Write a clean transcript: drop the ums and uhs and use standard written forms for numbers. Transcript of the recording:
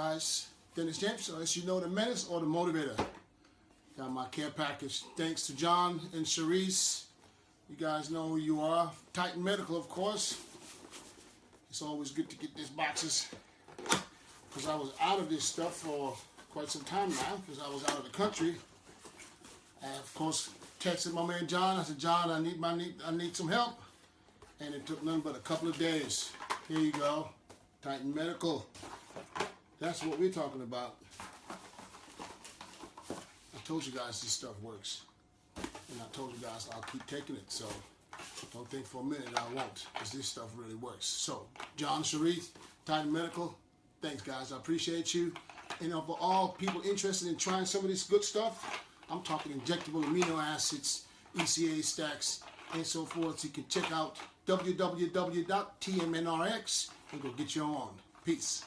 Guys, Dennis James, so as you know, the menace or the motivator. Got my care package. Thanks to John and Cherise. You guys know who you are. Titan Medical, of course. It's always good to get these boxes because I was out of this stuff for quite some time now because I was out of the country. And of course, texted my man John. I said, John, I need some help. And it took nothing but a couple of days. Here you go. Titan Medical. That's what we're talking about. I told you guys this stuff works. And I told you guys I'll keep taking it. So don't think for a minute I won't, because this stuff really works. So, John, Cherise, Titan Medical, thanks guys. I appreciate you. And for all people interested in trying some of this good stuff, I'm talking injectable amino acids, ECA stacks, and so forth. So you can check out www.tmnrx and go get your own. Peace.